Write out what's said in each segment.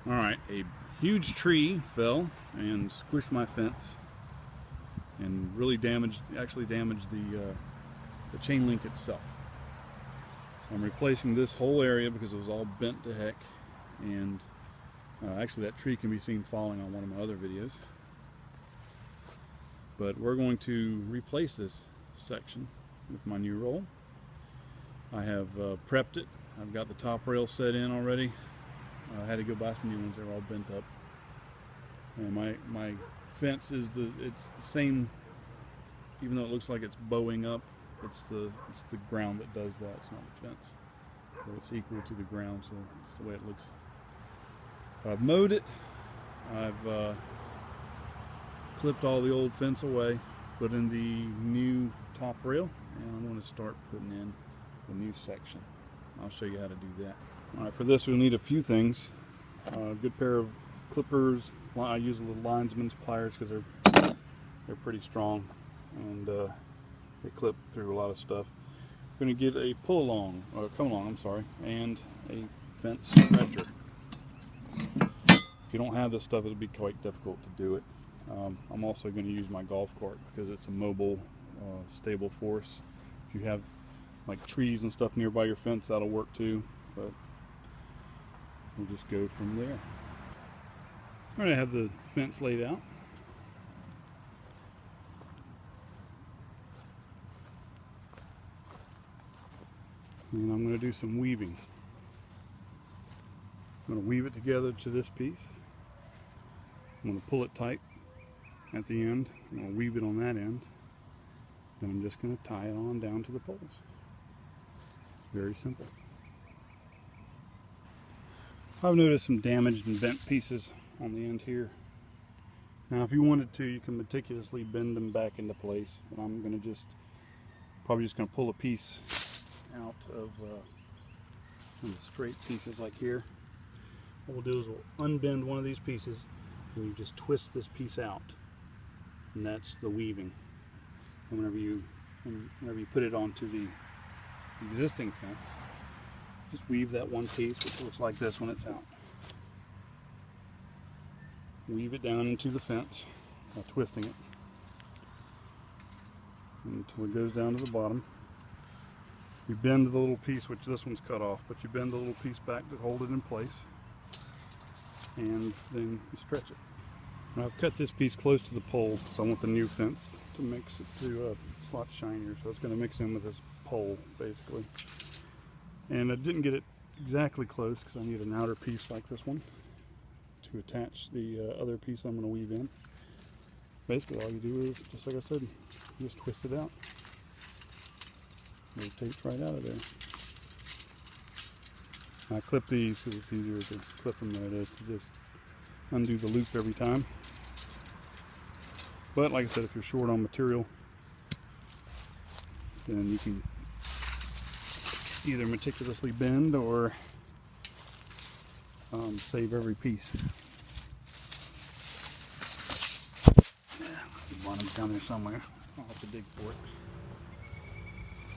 All right, a huge tree fell and squished my fence and really actually damaged the chain link itself. So I'm replacing this whole area because it was all bent to heck, and actually that tree can be seen falling on one of my other videos. But we're going to replace this section with my new roll. I have prepped it. I've got the top rail set in already. I had to go buy some new ones. They were all bent up. And my fence is it's the same, even though it looks like it's bowing up. It's the ground that does that. It's not the fence. So it's equal to the ground. So it's the way it looks. I've mowed it. I've clipped all the old fence away, put in the new top rail, and I'm going to start putting in the new section. I'll show you how to do that. Alright, for this we'll need a few things. A good pair of clippers. I use a little linesman's pliers because they're pretty strong and they clip through a lot of stuff. I'm going to get a come along, I'm sorry, and a fence stretcher. If you don't have this stuff, it'll be quite difficult to do it. I'm also going to use my golf cart because it's a mobile, stable force. If you have like trees and stuff nearby your fence, that'll work too, but we'll just go from there. Alright, I have the fence laid out. And I'm going to do some weaving. I'm going to weave it together to this piece. I'm going to pull it tight at the end. I'm going to weave it on that end. And I'm just going to tie it on down to the poles. Very simple. I've noticed some damaged and bent pieces on the end here. Now if you wanted to, you can meticulously bend them back into place, but I'm going to probably just going to pull a piece out of the straight pieces like here. What we'll do is we'll unbend one of these pieces and you just twist this piece out, and that's the weaving. And whenever you put it onto the existing fence, just weave that one piece, which looks like this when it's out. Weave it down into the fence by twisting it until it goes down to the bottom. You bend the little piece, which this one's cut off, but you bend the little piece back to hold it in place, and then you stretch it. Now I've cut this piece close to the pole because I want the new fence to mix it to it's a lot shinier, so it's going to mix in with this pole basically. And I didn't get it exactly close because I need an outer piece like this one to attach the other piece I'm going to weave in. Basically all you do is, just like I said, you just twist it out. It rotates right out of there. I clip these because it's easier to clip them than it is to just undo the loop every time. But like I said, if you're short on material, then you can either meticulously bend or save every piece. One down there somewhere. I'll have to dig for it.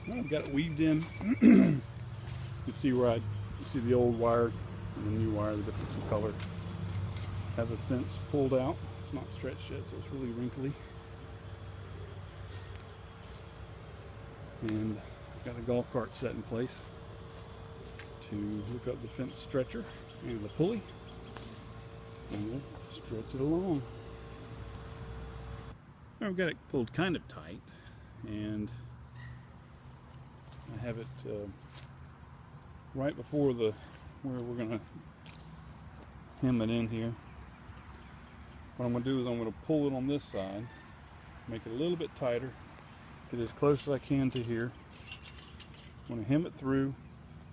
Well, I've got it weaved in. You can see where you see the old wire and the new wire, the difference in color. Have the fence pulled out. It's not stretched yet, so it's really wrinkly. And I've got a golf cart set in place to hook up the fence stretcher and the pulley, and we'll stretch it along. I've got it pulled kind of tight, and I have it right before where we're going to hem it in here. What I'm going to do is I'm going to pull it on this side, make it a little bit tighter, get as close as I can to here. I'm going to hem it through,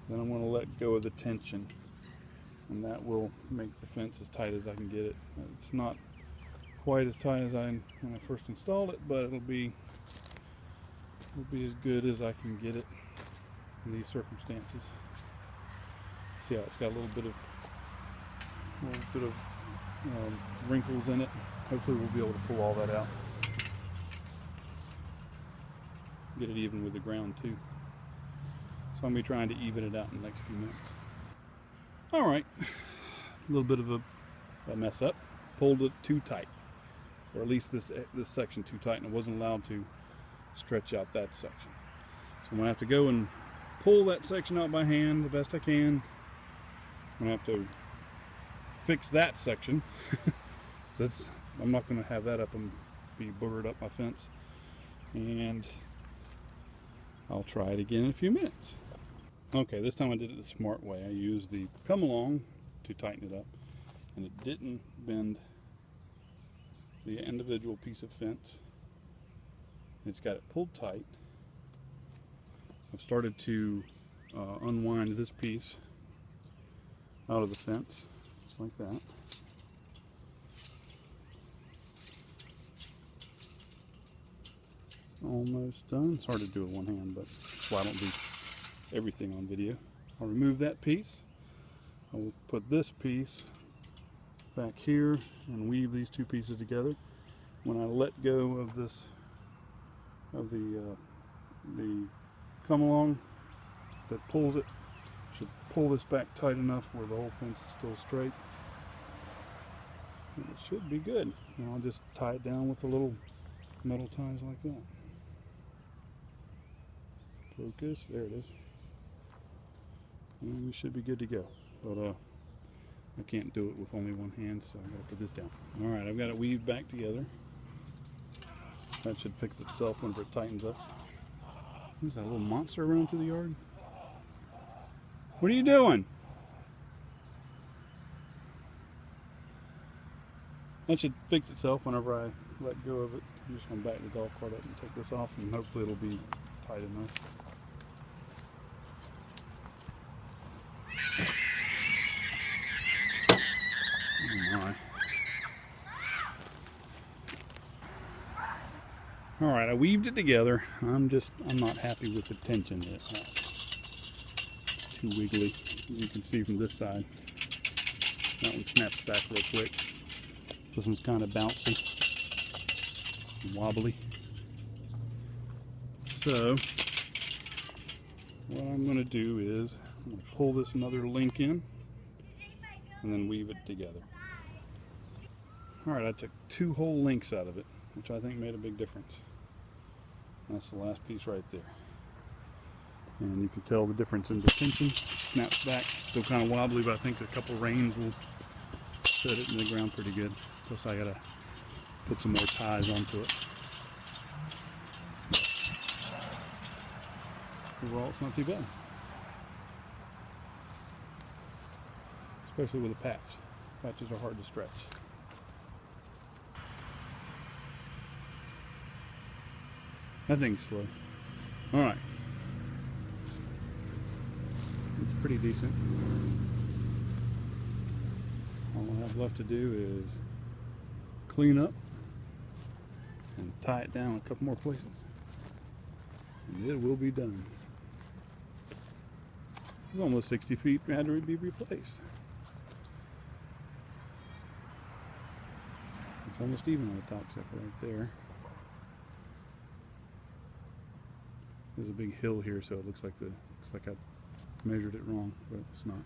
then I'm going to let go of the tension, and that will make the fence as tight as I can get it. It's not quite as tight as when I first installed it, but it'll be as good as I can get it in these circumstances. See how it's got a little bit of wrinkles in it. Hopefully we'll be able to pull all that out. Get it even with the ground too. So I'm going to be trying to even it out in the next few minutes. Alright, little bit of a mess up. Pulled it too tight, or at least this section too tight, and it wasn't allowed to stretch out that section. So I'm gonna have to go and pull that section out by hand the best I can. I'm gonna have to fix that section. So I'm not gonna have that up and be boogered up my fence. And I'll try it again in a few minutes. Okay, this time I did it the smart way. I used the come along to tighten it up, and it didn't bend the individual piece of fence. It's got it pulled tight. I've started to unwind this piece out of the fence, just like that. Almost done. It's hard to do with one hand, but that's why I don't do everything on video. I'll remove that piece. I'll put this piece back here and weave these two pieces together. When I let go of this, of the come along that pulls it, should pull this back tight enough where the whole fence is still straight. And it should be good. And I'll just tie it down with the little metal ties like that. Focus, there it is. And we should be good to go. But I can't do it with only one hand, so I gotta put this down. Alright, I've got it weaved back together. That should fix itself whenever it tightens up. There's that little monster running through the yard. What are you doing? That should fix itself whenever I let go of it. I'm just going to back the golf cart up and take this off, and hopefully it'll be tight enough. Oh my. Alright, I weaved it together. I'm not happy with the tension that it has. It's too wiggly. You can see from this side. That one snaps back real quick. This one's kind of bouncy and wobbly. So, what I'm going to do is I'm going to pull this another link in and then weave it together. Alright, I took 2 whole links out of it, which I think made a big difference. That's the last piece right there. And you can tell the difference in the tension. It snaps back, still kind of wobbly, but I think a couple rains will set it in the ground pretty good. Plus I gotta put some more ties onto it. Overall, it's not too bad. Especially with a patch. Patches are hard to stretch. That thing's slow. Alright. It's pretty decent. All I have left to do is clean up and tie it down a couple more places. And it will be done. It's almost 60 feet had to be replaced. It's almost even on the top except for right there. There's a big hill here, so it looks like I measured it wrong, but it's not.